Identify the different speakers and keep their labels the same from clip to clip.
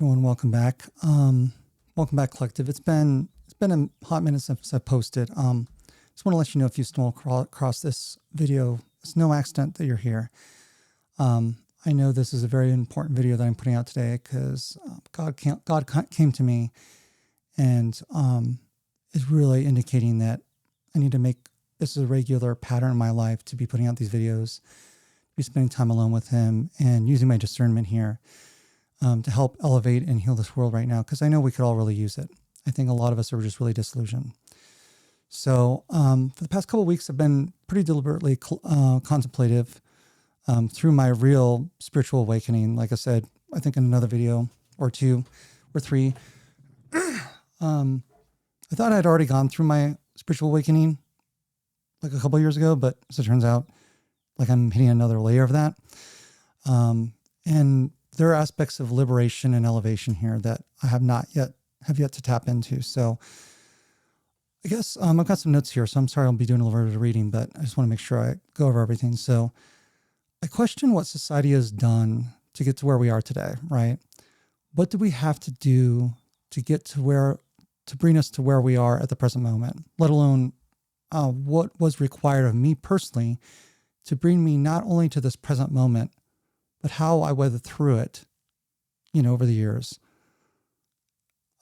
Speaker 1: Everyone, welcome back. Welcome back, collective. It's been a hot minute since I posted. Just want to let you know if you stumble across this video, it's no accident that you're here. I know this is a very important video that I'm putting out today because God came to me and is really indicating that I need to make this a regular pattern in my life to be putting out these videos, be spending time alone with Him, and using my discernment here. To help elevate and heal this world right now, because I know we could all really use it. I think a lot of us are just really disillusioned. So for the past couple of weeks, I've been pretty deliberately contemplative through my real spiritual awakening. Like I said, I think in another video or two or three, I thought I'd already gone through my spiritual awakening like a couple of years ago, but as it turns out, like I'm hitting another layer of that. And there are aspects of liberation and elevation here that I have yet to tap into. So I guess I've got some notes here, so I'm sorry I'll be doing a little bit of reading, but I just want to make sure I go over everything. So I question what society has done to get to where we are today, right? What do we have to do to get to bring us to where we are at the present moment, let alone what was required of me personally to bring me not only to this present moment, but how I weathered through it, over the years.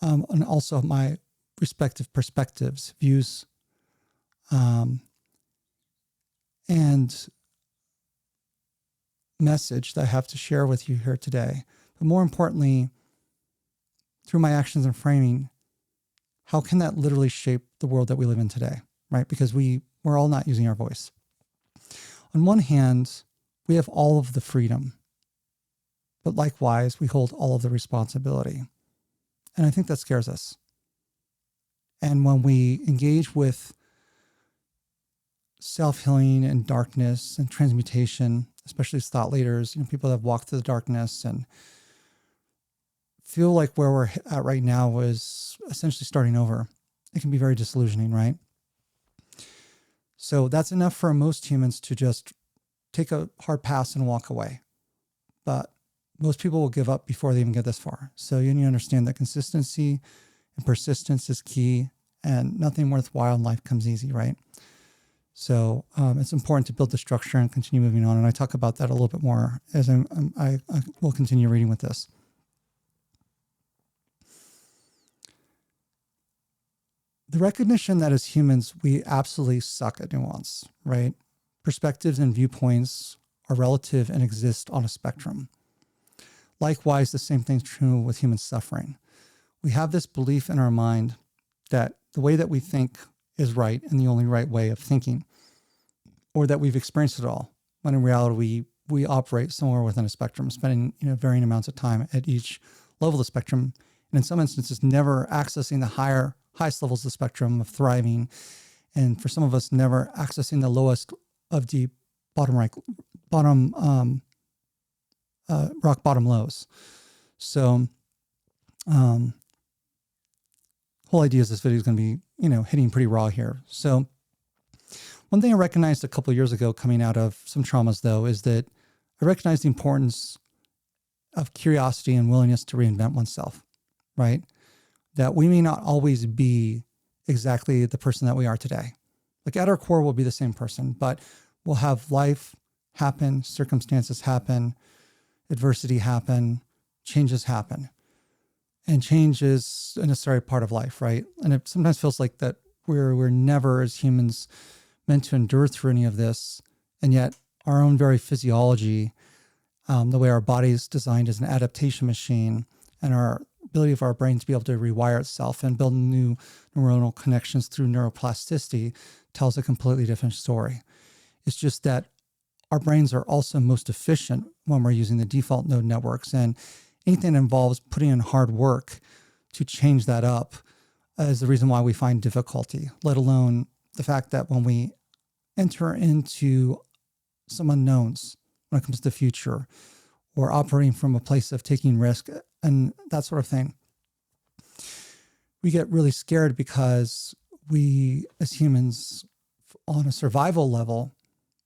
Speaker 1: And also my respective perspectives, views, and message that I have to share with you here today. But more importantly, through my actions and framing, how can that literally shape the world that we live in today, right? Because we're all not using our voice. On one hand, we have all of the freedom, but likewise, we hold all of the responsibility. And I think that scares us. And when we engage with self-healing and darkness and transmutation, especially as thought leaders, people that have walked through the darkness and feel like where we're at right now is essentially starting over, it can be very disillusioning, right? So that's enough for most humans to just take a hard pass and walk away. But most people will give up before they even get this far. So you need to understand that consistency and persistence is key, and nothing worthwhile in life comes easy, right? So it's important to build the structure and continue moving on. And I talk about that a little bit more as I will continue reading with this. The recognition that as humans, we absolutely suck at nuance, right? Perspectives and viewpoints are relative and exist on a spectrum. Likewise, the same thing's true with human suffering. We have this belief in our mind that the way that we think is right and the only right way of thinking, or that we've experienced it all, when in reality we operate somewhere within a spectrum, spending varying amounts of time at each level of the spectrum, and in some instances never accessing the highest levels of the spectrum of thriving, and for some of us never accessing the lowest of deep rock bottom lows. So whole idea is this video is going to be, hitting pretty raw here. So one thing I recognized a couple of years ago coming out of some traumas, though, is that I recognized the importance of curiosity and willingness to reinvent oneself, right? That we may not always be exactly the person that we are today. Like at our core, we'll be the same person, but we'll have life happen, circumstances happen, adversity happen, changes happen. And change is a necessary part of life, right? And it sometimes feels like that we're never as humans meant to endure through any of this. And yet our own very physiology, the way our body is designed as an adaptation machine, and our ability of our brain to be able to rewire itself and build new neuronal connections through neuroplasticity tells a completely different story. It's just that our brains are also most efficient when we're using the default node networks, and anything that involves putting in hard work to change that up is the reason why we find difficulty, let alone the fact that when we enter into some unknowns when it comes to the future, or operating from a place of taking risk and that sort of thing, we get really scared because we as humans on a survival level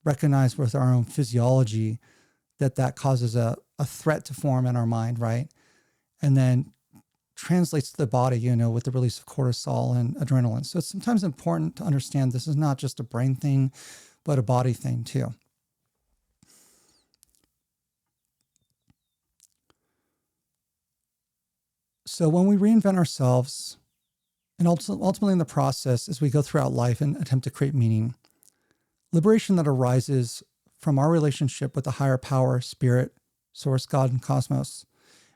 Speaker 1: recognize with our own physiology that causes a threat to form in our mind, right? and then translates to the body, with the release of cortisol and adrenaline. So it's sometimes important to understand this is not just a brain thing, but a body thing too. So when we reinvent ourselves, and ultimately in the process, as we go throughout life and attempt to create meaning, liberation that arises from our relationship with the higher power, spirit, source, God, and cosmos.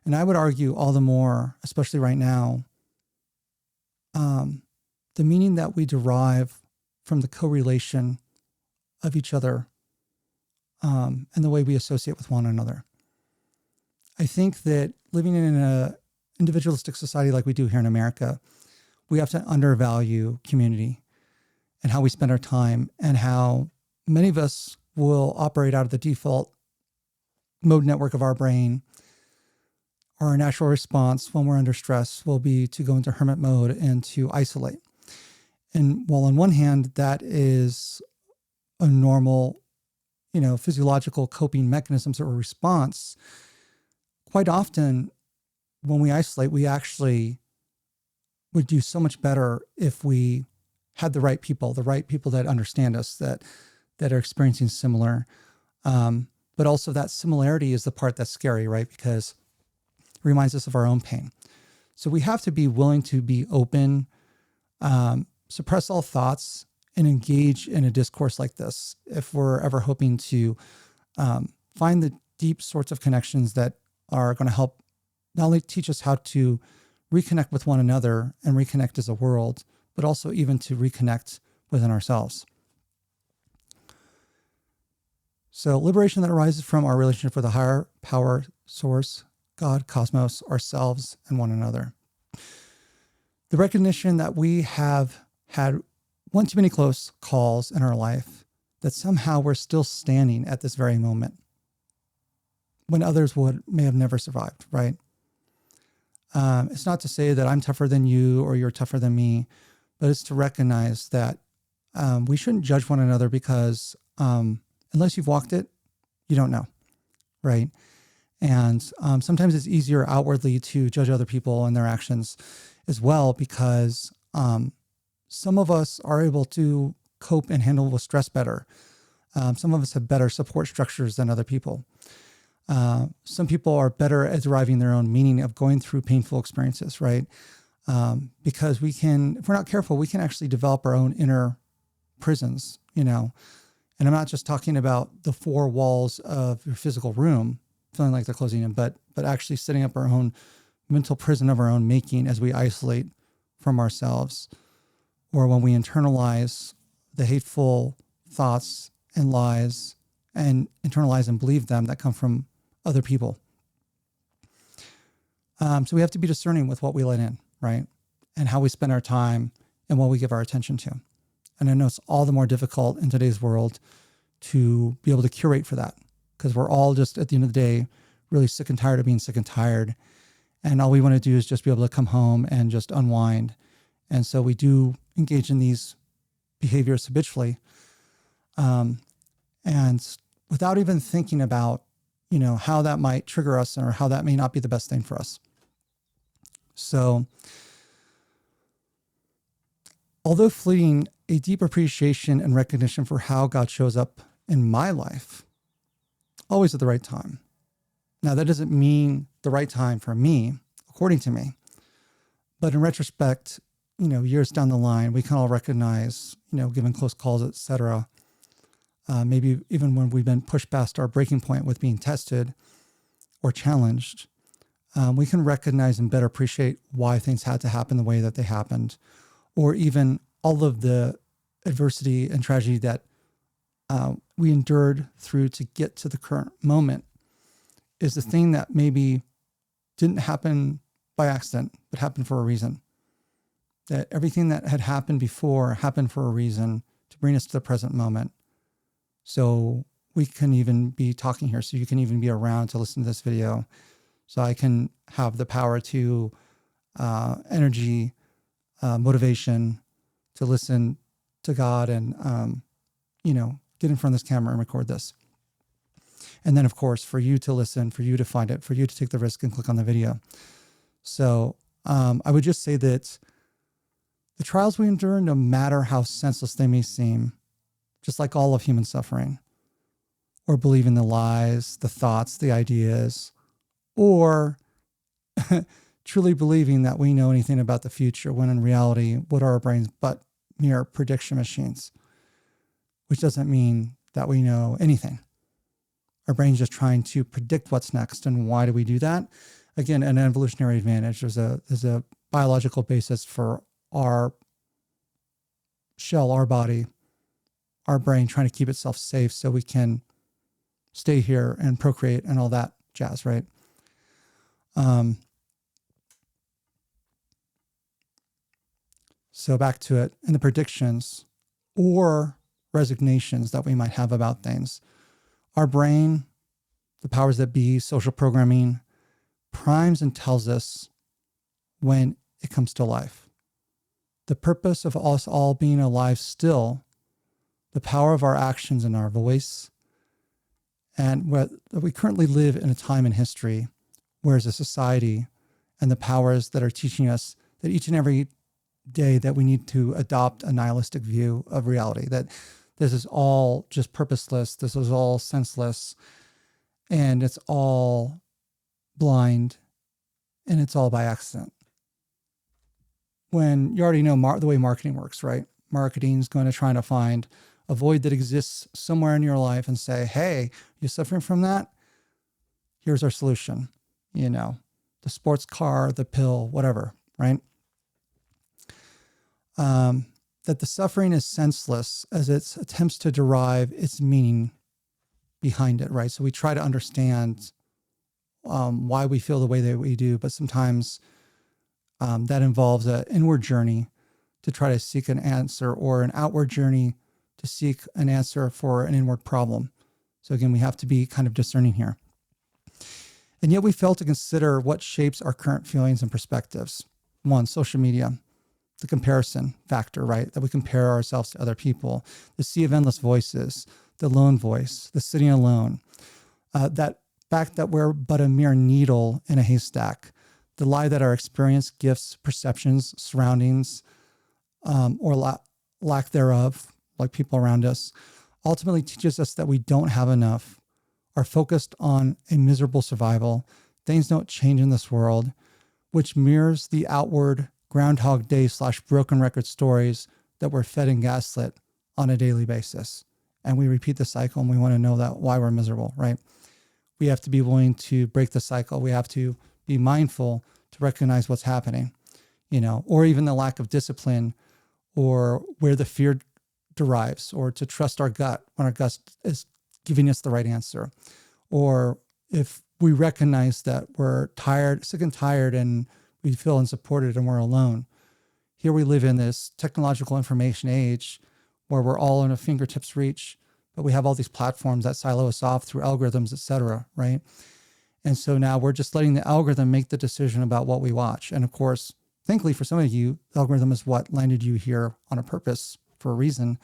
Speaker 1: And I would argue all the more, especially right now, the meaning that we derive from the co-relation of each other and the way we associate with one another. I think that living in an individualistic society like we do here in America, we have to undervalue community and how we spend our time, and how many of us will operate out of the default mode network of our brain. Our natural response when we're under stress will be to go into hermit mode and to isolate. And while on one hand, that is a normal, physiological coping mechanisms or response, quite often when we isolate, we actually would do so much better if we had the right people that understand us, that are experiencing similar. But also that similarity is the part that's scary, right? Because it reminds us of our own pain. So we have to be willing to be open, suppress all thoughts, and engage in a discourse like this if we're ever hoping to find the deep sorts of connections that are going to help not only teach us how to reconnect with one another and reconnect as a world, but also even to reconnect within ourselves. So liberation that arises from our relationship with a higher power source, God, cosmos, ourselves, and one another. The recognition that we have had one too many close calls in our life, that somehow we're still standing at this very moment when others may have never survived, right? It's not to say that I'm tougher than you or you're tougher than me, but it's to recognize that we shouldn't judge one another because unless you've walked it, you don't know, right? And sometimes it's easier outwardly to judge other people and their actions as well, because some of us are able to cope and handle with stress better. Some of us have better support structures than other people. Some people are better at deriving their own meaning of going through painful experiences, right? Because if we're not careful, we can actually develop our own inner prisons, And I'm not just talking about the four walls of your physical room feeling like they're closing in, but actually setting up our own mental prison of our own making as we isolate from ourselves, or when we internalize the hateful thoughts and lies and internalize and believe them that come from other people. So we have to be discerning with what we let in, right? And how we spend our time and what we give our attention to. And I know it's all the more difficult in today's world to be able to curate for that, because we're all just, at the end of the day, really sick and tired of being sick and tired. And all we want to do is just be able to come home and just unwind. And so we do engage in these behaviors habitually. And without even thinking about, how that might trigger us or how that may not be the best thing for us. So, although fleeting, a deep appreciation and recognition for how God shows up in my life, always at the right time. Now, that doesn't mean the right time for me, according to me. But in retrospect, years down the line, we can all recognize, given close calls, et cetera, maybe even when we've been pushed past our breaking point with being tested or challenged, we can recognize and better appreciate why things had to happen the way that they happened, or even all of the adversity and tragedy that we endured through to get to the current moment is the thing that maybe didn't happen by accident, but happened for a reason. That everything that had happened before happened for a reason to bring us to the present moment. So we can even be talking here. So you can even be around to listen to this video. So I can have the power to energy, motivation to listen to God and, get in front of this camera and record this. And then, of course, for you to listen, for you to find it, for you to take the risk and click on the video. So I would just say that the trials we endure, no matter how senseless they may seem, just like all of human suffering, or believing the lies, the thoughts, the ideas, or truly believing that we know anything about the future, when in reality, what are our brains but mere prediction machines? Which doesn't mean that we know anything. Our brain's just trying to predict what's next. And why do we do that? Again, an evolutionary advantage. There's a biological basis for our shell, our body, our brain trying to keep itself safe so we can stay here and procreate and all that jazz, right? So back to it, and the predictions or resignations that we might have about things. Our brain, the powers that be, social programming, primes and tells us when it comes to life. The purpose of us all being alive still, the power of our actions and our voice, and we currently live in a time in history where as a society and the powers that are teaching us that each and every day that we need to adopt a nihilistic view of reality, that this is all just purposeless, this is all senseless, and it's all blind, and it's all by accident. When you already know the way marketing works, right? Marketing is going to try to find a void that exists somewhere in your life and say, hey, you're suffering from that? Here's our solution. You know, the sports car, the pill, whatever, right? That the suffering is senseless as it attempts to derive its meaning behind it, right? So we try to understand why we feel the way that we do, but sometimes that involves an inward journey to try to seek an answer, or an outward journey to seek an answer for an inward problem. So again, we have to be kind of discerning here. And yet we fail to consider what shapes our current feelings and perspectives. One, social media, the comparison factor, right? That we compare ourselves to other people, the sea of endless voices, the lone voice, the sitting alone, that fact that we're but a mere needle in a haystack, the lie that our experience, gifts, perceptions, surroundings, or lack thereof, like people around us, ultimately teaches us that we don't have enough, are focused on a miserable survival, things don't change in this world, which mirrors the outward Groundhog Day / broken record stories that we're fed and gaslit on a daily basis. And we repeat the cycle, and we want to know that why we're miserable, right? We have to be willing to break the cycle. We have to be mindful to recognize what's happening, you know, or even the lack of discipline, or where the fear derives, or to trust our gut when our gut is giving us the right answer. Or if we recognize that we're tired, sick and tired, and we feel unsupported and we're alone. Here we live in this technological information age where we're all in a fingertips reach, but we have all these platforms that silo us off through algorithms, et cetera, right? And so now we're just letting the algorithm make the decision about what we watch. And of course, thankfully for some of you, the algorithm is what landed you here on a purpose, for a reason,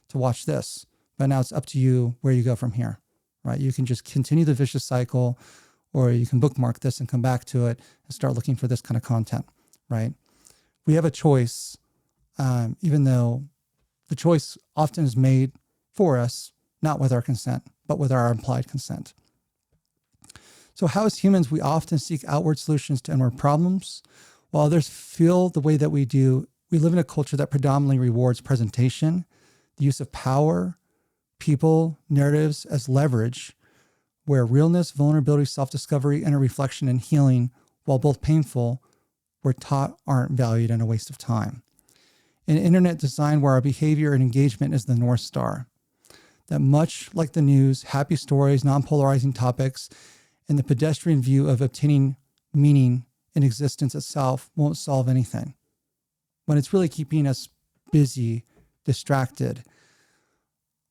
Speaker 1: to watch this. But now it's up to you where you go from here, right? You can just continue the vicious cycle, or you can bookmark this and come back to it and start looking for this kind of content, right? We have a choice, even though the choice often is made for us, not with our consent, but with our implied consent. So how as humans, we often seek outward solutions to inward problems. While others feel the way that we do, we live in a culture that predominantly rewards presentation, the use of power, people, narratives as leverage, where realness, vulnerability, self-discovery, inner reflection, and healing, while both painful, we're taught aren't valued and a waste of time. An internet design where our behavior and engagement is the North Star. That much like the news, happy stories, non-polarizing topics, and the pedestrian view of obtaining meaning in existence itself won't solve anything. When it's really keeping us busy, distracted,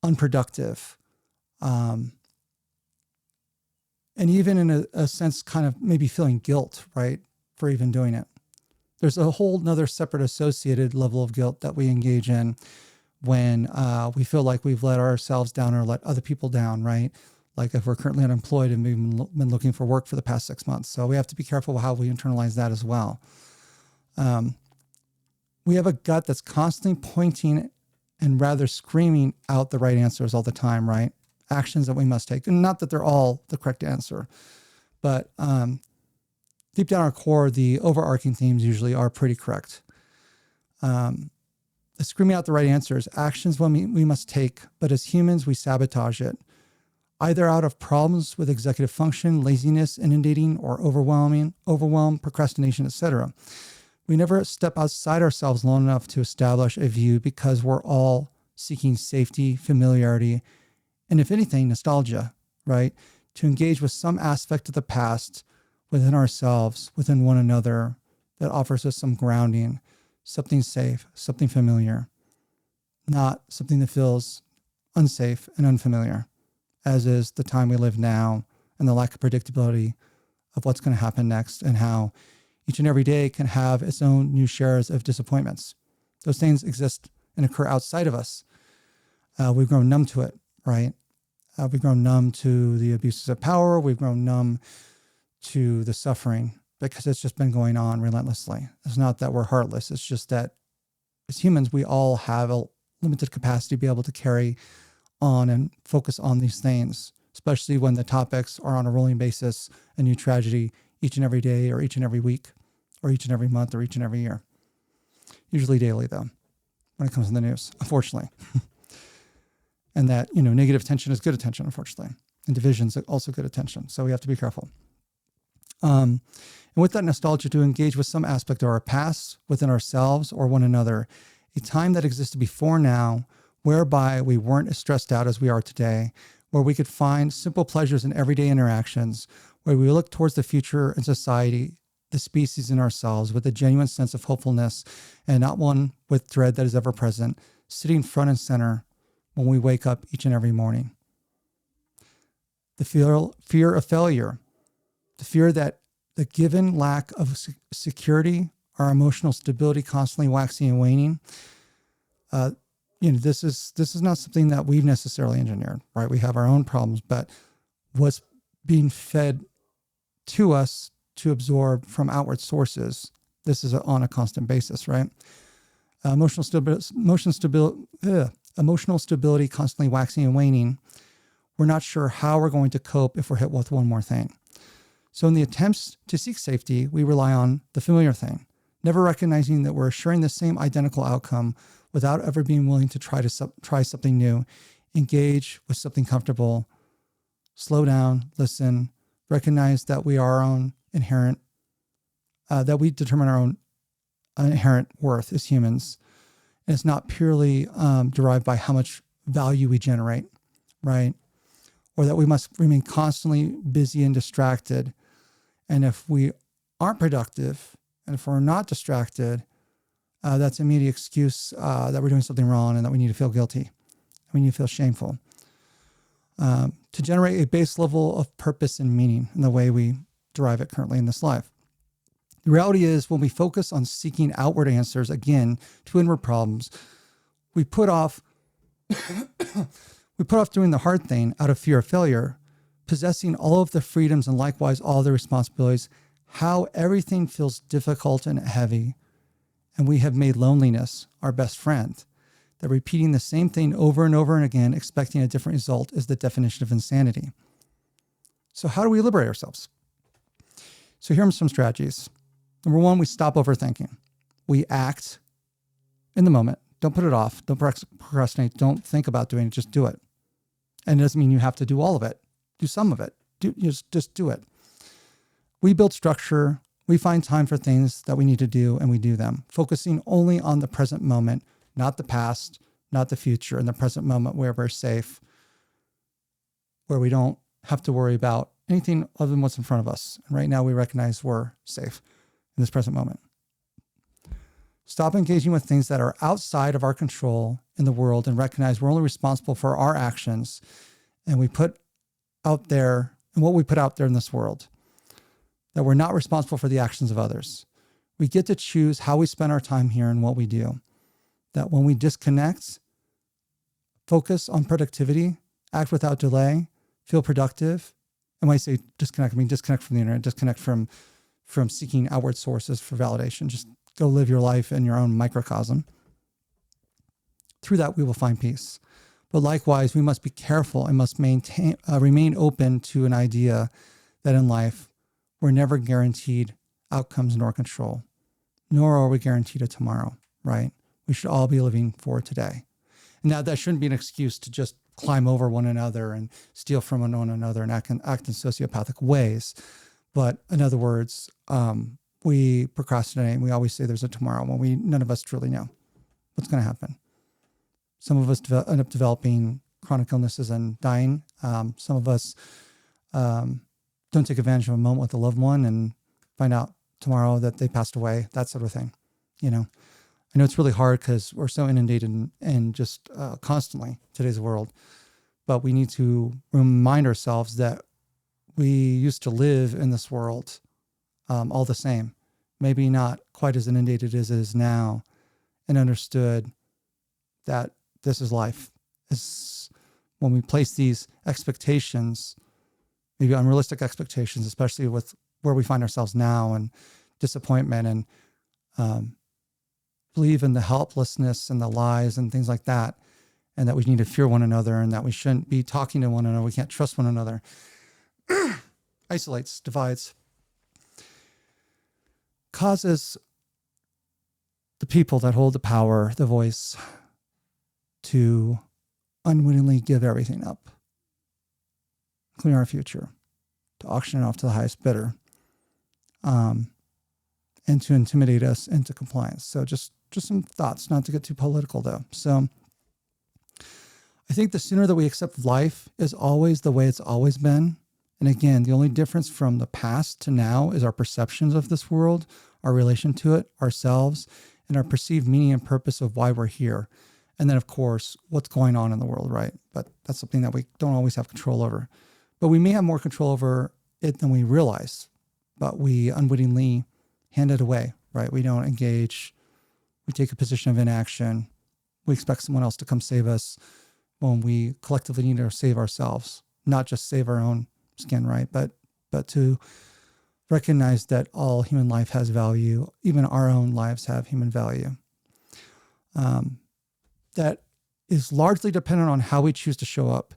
Speaker 1: unproductive, and even in a sense, kind of maybe feeling guilt, right, for even doing it. There's a whole nother separate associated level of guilt that we engage in when we feel like we've let ourselves down or let other people down, right? like if we're currently unemployed and we've been looking for work for the past 6 months. So we have to be careful how we internalize that as well. We have a gut that's constantly pointing and rather screaming out the right answers all the time, right? Actions that we must take. And not that they're all the correct answer, but deep down our core, the overarching themes usually are pretty correct. The screaming out the right answers, actions we must take, but as humans, we sabotage it, either out of problems with executive function, laziness, inundating, or overwhelm, procrastination, etc. We never step outside ourselves long enough to establish a view because we're all seeking safety, familiarity, and if anything, nostalgia, right? To engage with some aspect of the past within ourselves, within one another, that offers us some grounding, something safe, something familiar, not something that feels unsafe and unfamiliar, as is the time we live now and the lack of predictability of what's going to happen next and how each and every day can have its own new shares of disappointments. Those things exist and occur outside of us. We've grown numb to it, right? We've grown numb to the abuses of power. We've grown numb to the suffering because it's just been going on relentlessly. It's not that we're heartless. It's just that as humans, we all have a limited capacity to be able to carry on and focus on these things, especially when the topics are on a rolling basis, a new tragedy each and every day or each and every week or each and every month or each and every year. Usually daily, though, when it comes to the news, unfortunately. And that, negative attention is good attention, unfortunately. And division is also good attention. So we have to be careful. And with that nostalgia, to engage with some aspect of our past within ourselves or one another, a time that existed before now, whereby we weren't as stressed out as we are today, where we could find simple pleasures in everyday interactions, where we look towards the future and society, the species and ourselves with a genuine sense of hopefulness and not one with dread that is ever present, sitting front and center when we wake up each and every morning. The fear of failure, the fear that the given lack of security, our emotional stability constantly waxing and waning. This is not something that we've necessarily engineered, right? We have our own problems, but what's being fed to us to absorb from outward sources, this is on a constant basis, right? Emotional stability constantly waxing and waning. We're not sure how we're going to cope if we're hit with one more thing. So in the attempts to seek safety, we rely on the familiar thing, never recognizing that we're assuring the same identical outcome without ever being willing to try something new, engage with something comfortable, slow down, listen, recognize that we are our own inherent, that we determine our own inherent worth as humans. And it's not purely derived by how much value we generate, right? Or that we must remain constantly busy and distracted. And if we aren't productive, and if we're not distracted, that's an immediate excuse that we're doing something wrong and that we need to feel guilty. We need to feel shameful. To generate a base level of purpose and meaning in the way we derive it currently in this life. The reality is when we focus on seeking outward answers, again, to inward problems, we put off doing the hard thing out of fear of failure, possessing all of the freedoms and likewise all the responsibilities, how everything feels difficult and heavy. And we have made loneliness our best friend. That repeating the same thing over and over and again, expecting a different result, is the definition of insanity. So how do we liberate ourselves? So here are some strategies. Number one, we stop overthinking. We act in the moment. Don't put it off. Don't procrastinate. Don't think about doing it. Just do it. And it doesn't mean you have to do all of it. Do some of it. Just do it. We build structure. We find time for things that we need to do, and we do them, focusing only on the present moment, not the past, not the future, in the present moment where we're safe, where we don't have to worry about anything other than what's in front of us. And right now we recognize we're safe in this present moment. Stop engaging with things that are outside of our control in the world and recognize we're only responsible for our actions and we put out there and what we put out there in this world, that we're not responsible for the actions of others. We get to choose how we spend our time here and what we do. That when we disconnect, focus on productivity, act without delay, feel productive. And when I say disconnect, I mean disconnect from the internet, disconnect from seeking outward sources for validation. Just go live your life in your own microcosm. Through that, we will find peace. But likewise, we must be careful and must remain open to an idea that in life, we're never guaranteed outcomes nor control, nor are we guaranteed a tomorrow, right? We should all be living for today. Now, that shouldn't be an excuse to just climb over one another and steal from one another and act in sociopathic ways. But in other words, we procrastinate and we always say there's a tomorrow when none of us truly know what's going to happen. Some of us end up developing chronic illnesses and dying. Some of us don't take advantage of a moment with a loved one and find out tomorrow that they passed away, that sort of thing. I know it's really hard because we're so inundated in just constantly today's world, but we need to remind ourselves that we used to live in this world all the same, maybe not quite as inundated as it is now, and understood that this is life. When we place these expectations, maybe unrealistic expectations, especially with where we find ourselves now and disappointment and believe in the helplessness and the lies and things like that, and that we need to fear one another and that we shouldn't be talking to one another, we can't trust one another, isolates, divides, causes the people that hold the power, the voice, to unwittingly give everything up, including our future, to auction it off to the highest bidder, and to intimidate us into compliance. So just some thoughts, not to get too political though. So I think the sooner that we accept life is always the way it's always been. And again, the only difference from the past to now is our perceptions of this world, our relation to it, ourselves, and our perceived meaning and purpose of why we're here. And then, of course, what's going on in the world, right? But that's something that we don't always have control over. But we may have more control over it than we realize, but we unwittingly hand it away, right? We don't engage. We take a position of inaction. We expect someone else to come save us when we collectively need to save ourselves, not just save our own skin, right? But to recognize that all human life has value. Even our own lives have human value. That is largely dependent on how we choose to show up.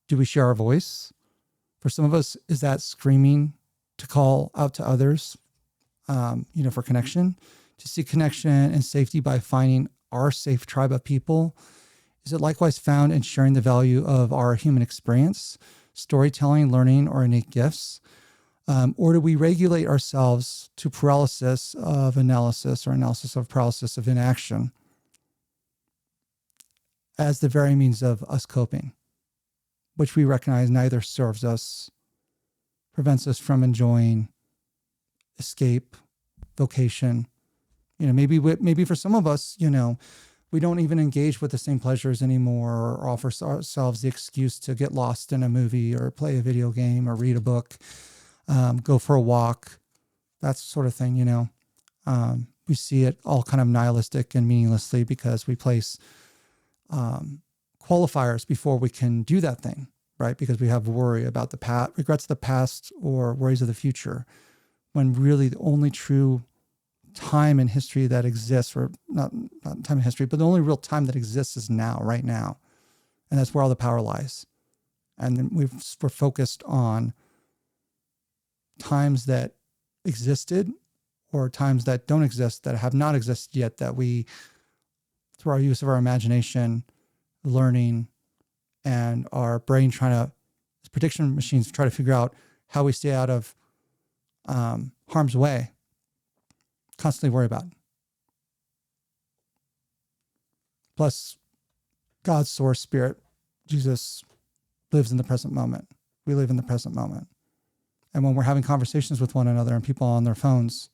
Speaker 1: Do we share our voice? For some of us, is that screaming to call out to others, for connection, to seek connection and safety by finding our safe tribe of people? Is it likewise found in sharing the value of our human experience, storytelling, learning, or innate gifts? Or do we regulate ourselves to paralysis of analysis or analysis of paralysis of inaction as the very means of us coping, which we recognize neither serves us, prevents us from enjoying escape, vocation. Maybe for some of us, we don't even engage with the same pleasures anymore or offer ourselves the excuse to get lost in a movie or play a video game or read a book, go for a walk, that sort of thing, We see it all kind of nihilistic and meaninglessly because we place qualifiers before we can do that thing, right? Because we have worry about the past, regrets of the past, or worries of the future, when really the only true time in history that exists, or not time in history, but the only real time that exists is now, right now. And that's where all the power lies. And then we're focused on times that existed or times that don't exist, that have not existed yet, that we, through our use of our imagination, learning, and our brain prediction machines try to figure out how we stay out of harm's way, constantly worry about. Plus, God's source spirit, Jesus, lives in the present moment. We live in the present moment. And when we're having conversations with one another and people on their phones,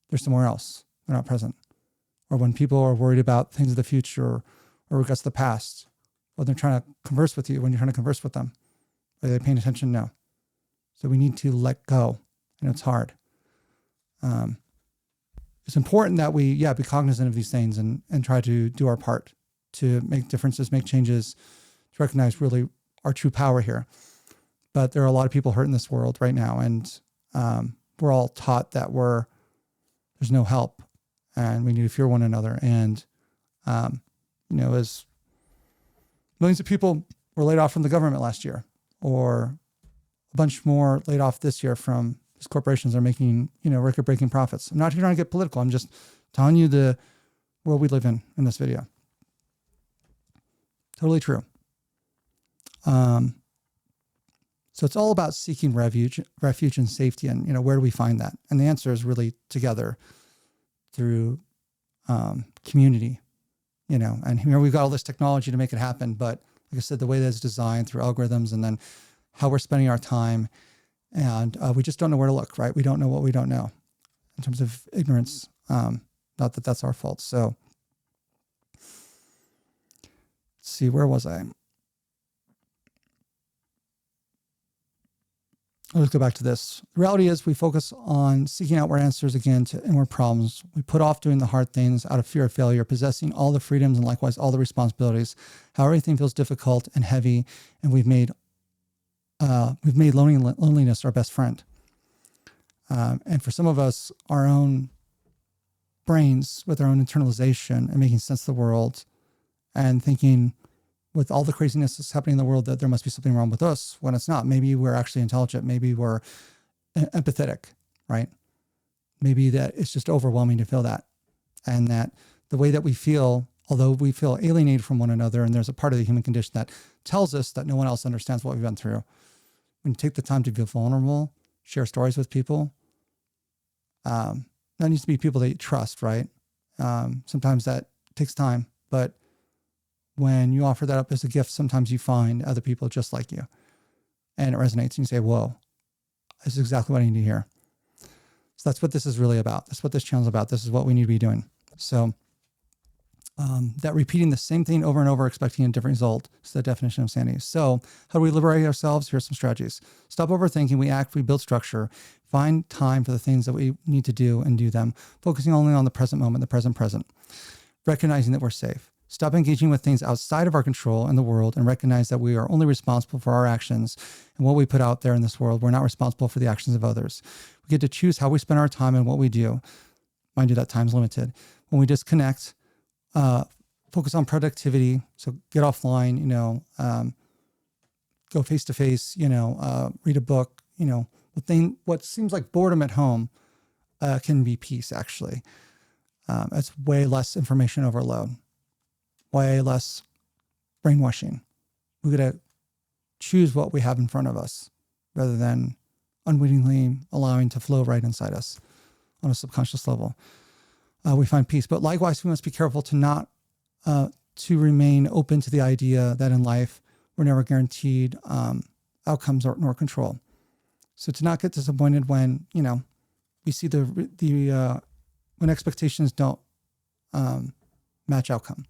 Speaker 1: they're somewhere else. They're not present. Or when people are worried about things of the future or regrets of the past, when they're trying to converse with you, when you're trying to converse with them, are they paying attention? No. So we need to let go. And it's hard. It's important that we, be cognizant of these things and try to do our part to make differences, make changes, to recognize really our true power here. But there are a lot of people hurt in this world right now, and we're all taught that there's no help, and we need to fear one another. And as millions of people were laid off from the government last year, or a bunch more laid off this year from these corporations are making, record-breaking profits. I'm not trying to get political. I'm just telling you the world we live in this video. Totally true. So it's all about seeking refuge and safety, and where do we find that? And the answer is really together through community, and here we've got all this technology to make it happen. But like I said, the way that it's designed through algorithms, and then how we're spending our time, and we just don't know where to look, right? We don't know what we don't know in terms of ignorance. Not that that's our fault. So let's see, where was I? Let's go back to this. The reality is we focus on seeking outward answers again to inward problems. We put off doing the hard things out of fear of failure, possessing all the freedoms and likewise all the responsibilities. How everything feels difficult and heavy, and we've made loneliness our best friend. And for some of us, our own brains, with our own internalization and making sense of the world, and thinking, with all the craziness that's happening in the world, that there must be something wrong with us, when it's not. Maybe we're actually intelligent. Maybe we're empathetic, right? Maybe that it's just overwhelming to feel that. And that the way that we feel, although we feel alienated from one another, and there's a part of the human condition that tells us that no one else understands what we've been through. When you take the time to be vulnerable, share stories with people, that needs to be people that you trust, right? Sometimes that takes time, but when you offer that up as a gift, sometimes you find other people just like you, and it resonates, and you say, whoa, this is exactly what I need to hear. So that's what this is really about. That's what this channel is about. This is what we need to be doing. So that repeating the same thing over and over, expecting a different result, is the definition of sanity. So how do we liberate ourselves? Here's some strategies. Stop overthinking. We act, we build structure. Find time for the things that we need to do, and do them, focusing only on the present moment, the present. Recognizing that we're safe. Stop engaging with things outside of our control in the world, and recognize that we are only responsible for our actions and what we put out there in this world. We're not responsible for the actions of others. We get to choose how we spend our time and what we do. Mind you, that time's limited. When we disconnect, focus on productivity. So get offline, go face to face, read a book, what seems like boredom at home can be peace, actually. It's way less information overload. Way less brainwashing. We got to choose what we have in front of us, rather than unwittingly allowing to flow right inside us on a subconscious level. We find peace, but likewise, we must be careful to remain open to the idea that in life we're never guaranteed outcomes nor control. So to not get disappointed when we see when expectations don't match outcome.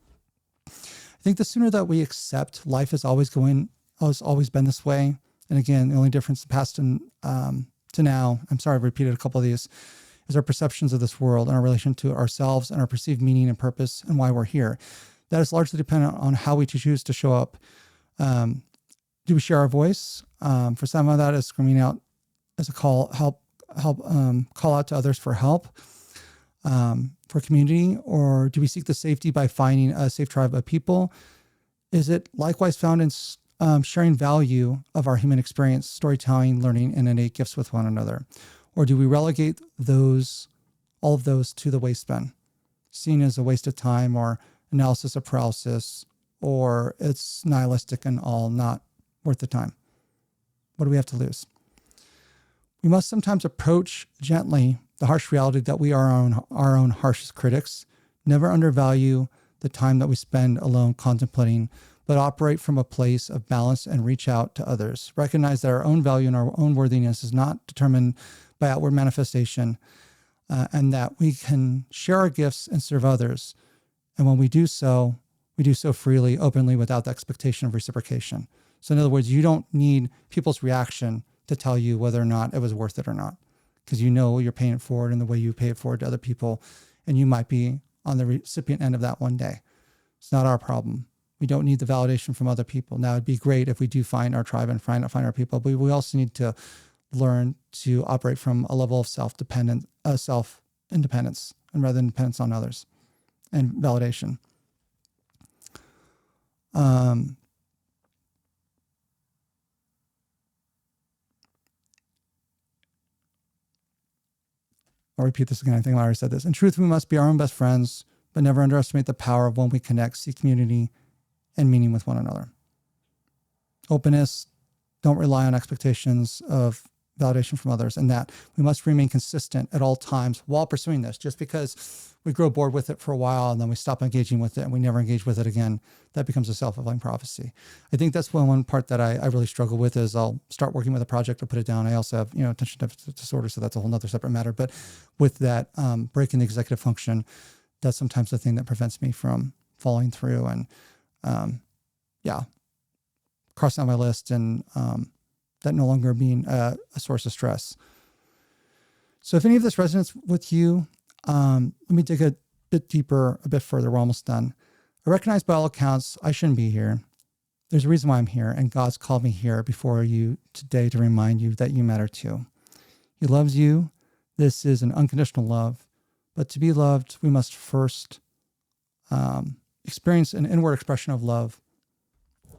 Speaker 1: I think the sooner that we accept life has always been this way, and again, the only difference past and to now, I'm sorry I've repeated a couple of these, is our perceptions of this world and our relation to ourselves and our perceived meaning and purpose and why we're here. That is largely dependent on how we choose to show up. Do we share our voice? For some of that is screaming out as a call out to others for help. For community, or do we seek the safety by finding a safe tribe of people? Is it likewise found in sharing value of our human experience, storytelling, learning, and innate gifts with one another? Or do we relegate all of those to the waste bin, seen as a waste of time or analysis of paralysis, or it's nihilistic and all not worth the time? What do we have to lose? We must sometimes approach gently the harsh reality that we are our own harshest critics. Never undervalue the time that we spend alone contemplating, but operate from a place of balance and reach out to others. Recognize that our own value and our own worthiness is not determined by outward manifestation, and that we can share our gifts and serve others. And when we do so freely, openly, without the expectation of reciprocation. So in other words, you don't need people's reaction to tell you whether or not it was worth it or not, because you're paying it forward in the way you pay it forward to other people, and you might be on the recipient end of that one day. It's not our problem. We don't need the validation from other people. Now, it'd be great if we do find our tribe and find our people, but we also need to learn to operate from a level of self-independence, and rather than dependence on others and validation. I'll repeat this again. I think Larry said this. In truth, we must be our own best friends, but never underestimate the power of when we connect, see community and meaning with one another. Openness, don't rely on expectations of validation from others, and that we must remain consistent at all times while pursuing this. Just because we grow bored with it for a while and then we stop engaging with it and we never engage with it again, that becomes a self-fulfilling prophecy. I think that's one part that I really struggle with is I'll start working with a project or put it down. I also have, attention deficit disorder, so that's a whole nother separate matter. But with that, breaking the executive function, that's sometimes the thing that prevents me from following through and, crossing out my list and that no longer being a source of stress. So if any of this resonates with you, let me dig a bit deeper, a bit further. We're almost done. I recognize by all accounts I shouldn't be here. There's a reason why I'm here, and God's called me here before you today to remind you that you matter too. He loves you. This is an unconditional love. But to be loved, we must first experience an inward expression of love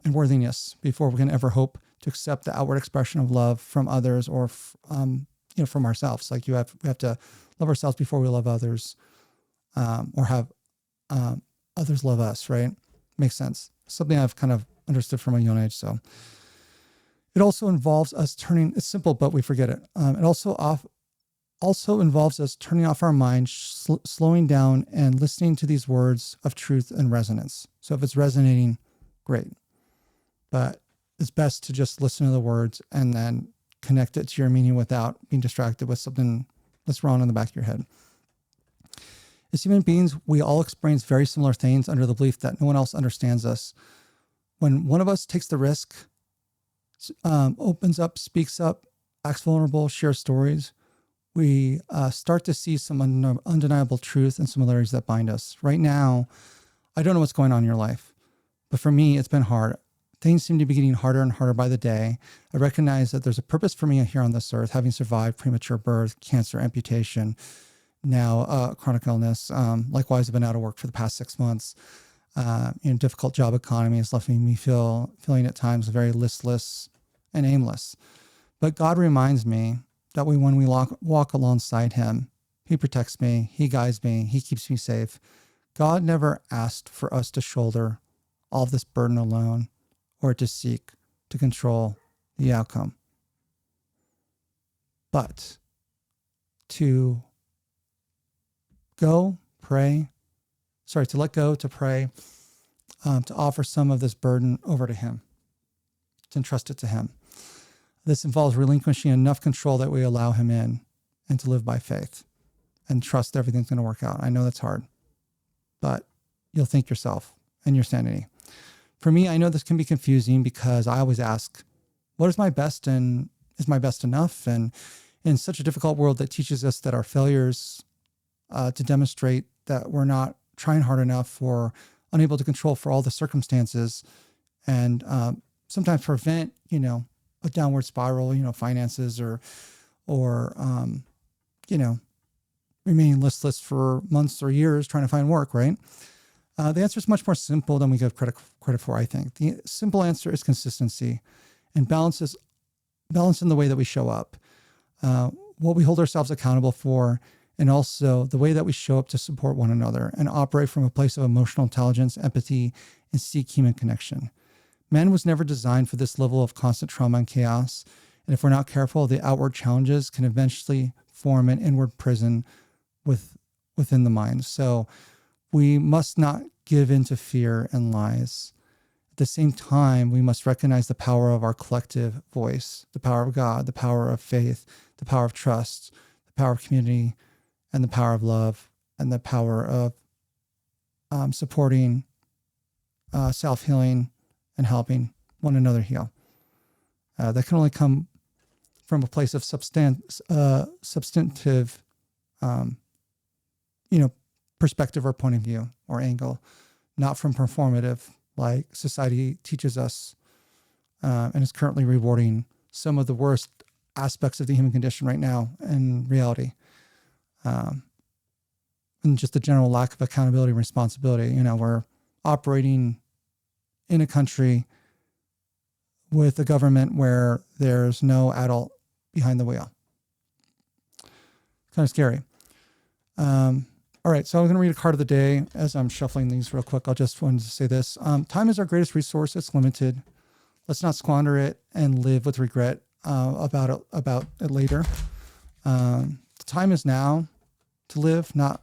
Speaker 1: and worthiness before we can ever hope to accept the outward expression of love from others or, from ourselves. Like we have to love ourselves before we love others, or have others love us, right? Makes sense. Something I've kind of understood from a young age. So it also involves us it's simple, but we forget it. It also involves us turning off our mind, slowing down and listening to these words of truth and resonance. So if it's resonating, great. But it's best to just listen to the words and then connect it to your meaning without being distracted with something that's wrong in the back of your head. As human beings, we all experience very similar things under the belief that no one else understands us. When one of us takes the risk, opens up, speaks up, acts vulnerable, shares stories, we start to see some undeniable truth and similarities that bind us. Right now, I don't know what's going on in your life, but for me, it's been hard. Things seem to be getting harder and harder by the day. I recognize that there's a purpose for me here on this earth, having survived premature birth, cancer, amputation, now chronic illness. Likewise, I've been out of work for the past 6 months. Difficult job economy has left me feeling at times very listless and aimless. But God reminds me that when we walk alongside him, he protects me, he guides me, he keeps me safe. God never asked for us to shoulder all of this burden alone, or to seek to control the outcome, but to let go, to pray, to offer some of this burden over to him, to entrust it to him. This involves relinquishing enough control that we allow him in and to live by faith and trust everything's going to work out. I know that's hard, but you'll think yourself and your sanity. For me, I know this can be confusing because I always ask, what is my best and is my best enough? And in such a difficult world that teaches us that our failures to demonstrate that we're not trying hard enough or unable to control for all the circumstances and sometimes prevent, a downward spiral, finances or remaining listless for months or years trying to find work, right? The answer is much more simple than we give credit for, I think. The simple answer is consistency and balance in the way that we show up, what we hold ourselves accountable for, and also the way that we show up to support one another and operate from a place of emotional intelligence, empathy, and seek human connection. Man was never designed for this level of constant trauma and chaos, and if we're not careful, the outward challenges can eventually form an inward prison within the mind. So we must not give in to fear and lies. At the same time, we must recognize the power of our collective voice, the power of God, the power of faith, the power of trust, the power of community, and the power of love, and the power of supporting self-healing and helping one another heal. That can only come from a place of substantive, perspective or point of view or angle, not from performative like society teaches us, and is currently rewarding some of the worst aspects of the human condition right now in reality. And just the general lack of accountability and responsibility. We're operating in a country with a government where there's no adult behind the wheel. Kind of scary. All right, so I'm going to read a card of the day as I'm shuffling these real quick. I just wanted to say this. Time is our greatest resource. It's limited. Let's not squander it and live with regret about it later. The time is now to live, not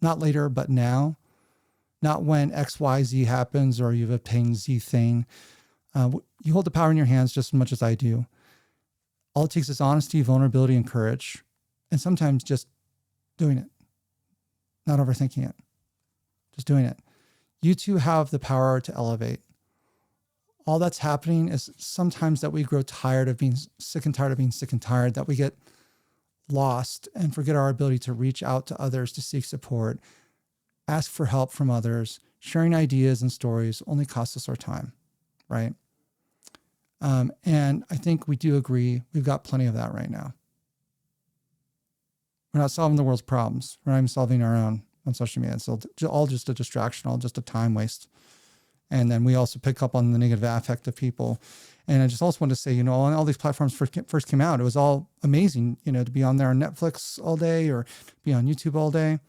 Speaker 1: later, but now. Not when X, Y, Z happens or you've obtained Z thing. You hold the power in your hands just as much as I do. All it takes is honesty, vulnerability, and courage. And sometimes just doing it, not overthinking it, just doing it. You too have the power to elevate. All that's happening is sometimes that we grow tired of being sick and tired of being sick and tired, that we get lost and forget our ability to reach out to others to seek support, ask for help from others. Sharing ideas and stories only costs us our time, right? And I think we do agree we've got plenty of that right now. We're not solving the world's problems. We're not even solving our own on social media. It's all just a distraction, all just a time waste. And then we also pick up on the negative affect of people. And I just also want to say, when all these platforms first came out, it was all amazing, to be on there on Netflix all day or be on YouTube all day.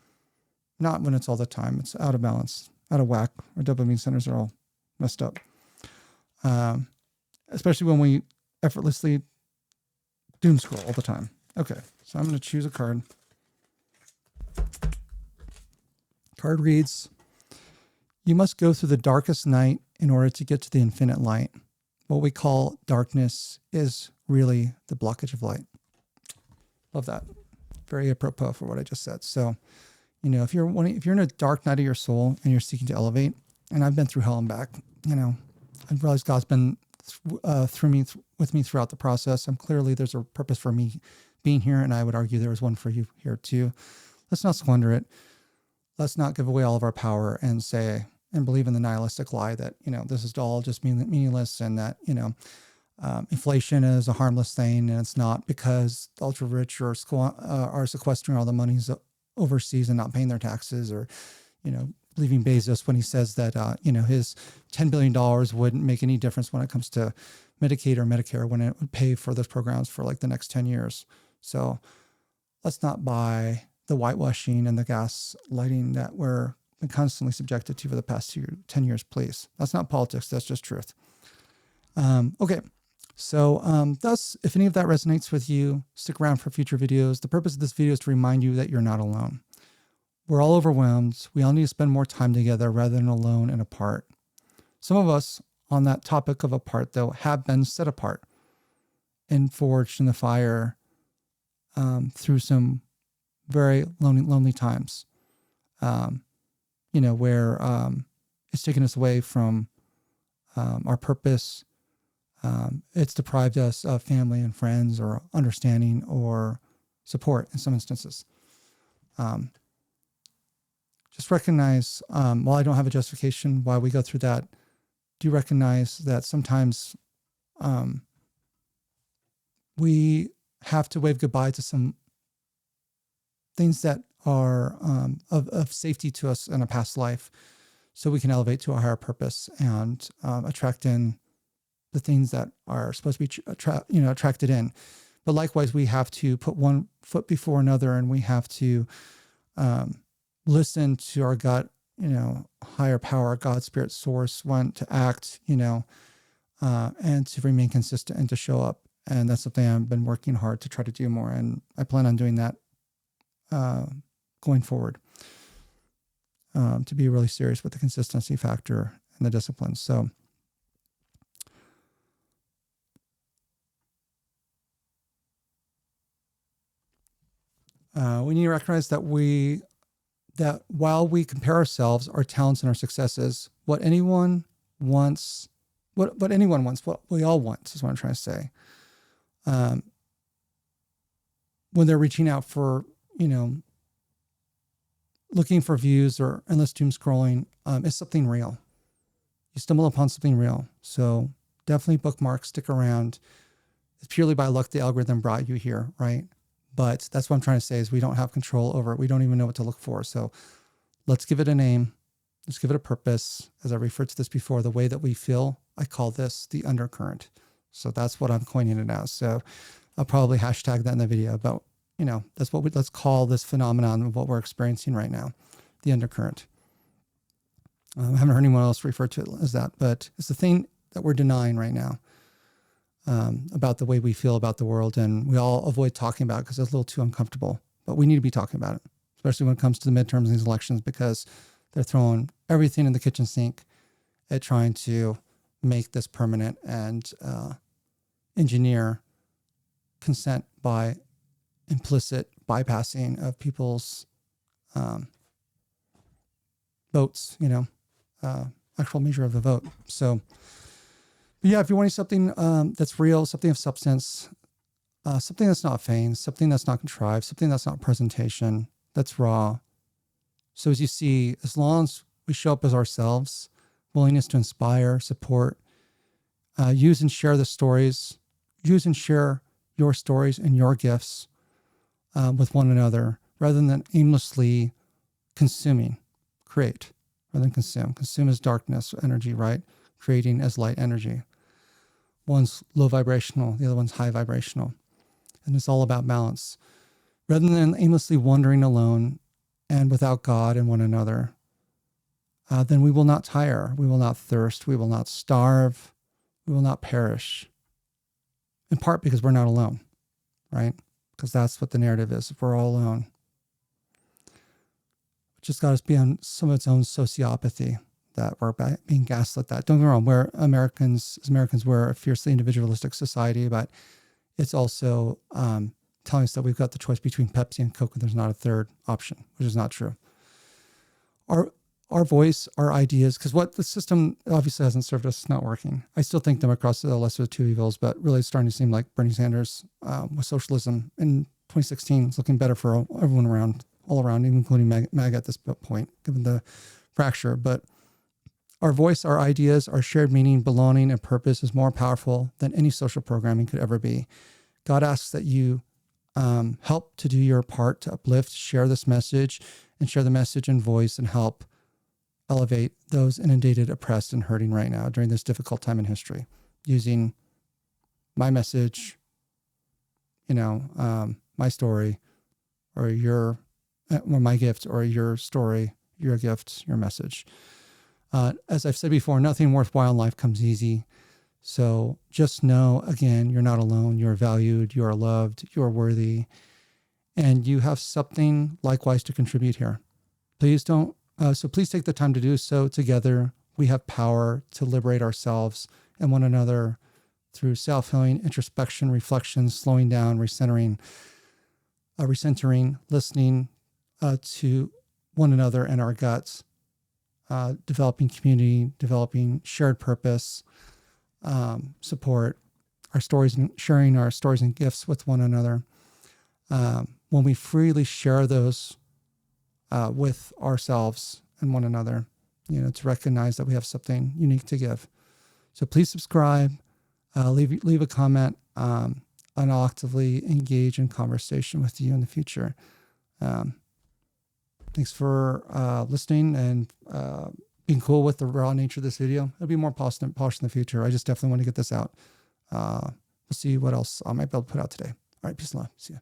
Speaker 1: Not when it's all the time. It's out of balance, out of whack. Our dopamine centers are all messed up. Especially when we effortlessly doom scroll all the time. Okay, so I'm going to choose a card. Card reads, you must go through the darkest night in order to get to the infinite light. What we call darkness is really the blockage of light. Love that. Very apropos for what I just said. So, if you're in a dark night of your soul and you're seeking to elevate, and I've been through hell and back, I've realized God's been with me throughout the process. There's a purpose for me being here, and I would argue there was one for you here too. Let's not squander it. Let's not give away all of our power and believe in the nihilistic lie that, this is all just meaningless, and that, inflation is a harmless thing, and it's not, because the ultra rich are sequestering all the monies overseas and not paying their taxes, or, believing Bezos when he says that, his $10 billion wouldn't make any difference when it comes to Medicaid or Medicare, when it would pay for those programs for like the next 10 years. So let's not buy the whitewashing and the gaslighting that we're been constantly subjected to for the past 10 years, please. That's not politics. That's just truth. Okay. So thus, if any of that resonates with you, stick around for future videos. The purpose of this video is to remind you that you're not alone. We're all overwhelmed. We all need to spend more time together rather than alone and apart. Some of us on that topic of apart, though, have been set apart and forged in the fire through some very lonely times, where it's taken us away from our purpose. It's deprived us of family and friends or understanding or support in some instances. Just recognize, while I don't have a justification why we go through that, do recognize that sometimes we have to wave goodbye to some things that are of safety to us in a past life, so we can elevate to a higher purpose and attract in the things that are supposed to be attracted in. But likewise, we have to put one foot before another, and we have to listen to our gut, higher power, God, spirit, source, want to act, and to remain consistent and to show up. And that's something I've been working hard to try to do more. And I plan on doing that going forward, to be really serious with the consistency factor and the discipline. So we need to recognize that while we compare ourselves, our talents, and our successes, what anyone wants, what we all want is what I'm trying to say. When they're reaching out for, looking for views or endless doom scrolling is something real. You stumble upon something real. So definitely bookmark, stick around. It's purely by luck the algorithm brought you here, right? But that's what I'm trying to say is we don't have control over it. We don't even know what to look for. So let's give it a name. Let's give it a purpose. As I referred to this before, the way that we feel, I call this the undercurrent. So that's what I'm coining it as. So I'll probably hashtag that in the video, but that's what let's call this phenomenon of what we're experiencing right now, the undercurrent. I haven't heard anyone else refer to it as that, but it's the thing that we're denying right now about the way we feel about the world. And we all avoid talking about it because it's a little too uncomfortable, but we need to be talking about it, especially when it comes to the midterms and these elections, because they're throwing everything in the kitchen sink at trying to make this permanent and engineer consent by implicit bypassing of people's votes, actual measure of the vote. So, but yeah, if you're wanting something that's real, something of substance, something that's not feigned, something that's not contrived, something that's not presentation, that's raw. So as you see, as long as we show up as ourselves, willingness to inspire, support, use and share the stories, use and share your stories and your gifts with one another, rather than aimlessly consuming, create, rather than consume. Consume is darkness, energy, right? Creating as light energy. One's low vibrational, the other one's high vibrational. And it's all about balance. Rather than aimlessly wandering alone and without God and one another, then we will not tire, we will not thirst, we will not starve, we will not perish. In part because we're not alone, right? Because that's what the narrative is. If we're all alone, it just got us beyond some of its own sociopathy that we're being gaslit. That don't get me wrong, we're Americans. As Americans, we're a fiercely individualistic society, but it's also telling us that we've got the choice between Pepsi and Coke, and there's not a third option, which is not true. Our voice, our ideas, because what the system obviously hasn't served us, it's not working. I still think Democrats are the lesser of two evils, but really it's starting to seem like Bernie Sanders with socialism in 2016 is looking better for everyone around, all around, even including MAGA at this point, given the fracture. But our voice, our ideas, our shared meaning, belonging, and purpose is more powerful than any social programming could ever be. God asks that you help to do your part to uplift, share this message, and share the message in voice and help elevate those inundated, oppressed, and hurting right now during this difficult time in history, using my message, my story, or my gift, or your story, your gift, your message. As I've said before, nothing worthwhile in life comes easy. So just know, again, you're not alone. You're valued. You are loved. You are worthy. And you have something likewise to contribute here. Please take the time to do so. Together, we have power to liberate ourselves and one another through self-healing, introspection, reflection, slowing down, recentering, listening to one another and our guts, developing community, developing shared purpose, support, our stories, and sharing our stories and gifts with one another. When we freely share those with ourselves and one another, to recognize that we have something unique to give. So please subscribe, leave a comment, and I'll actively engage in conversation with you in the future. Thanks for listening and being cool with the raw nature of this video. It'll be more polished in the future. I just definitely want to get this out. We'll see what else I might be able to put out today. All right, peace and love. See ya.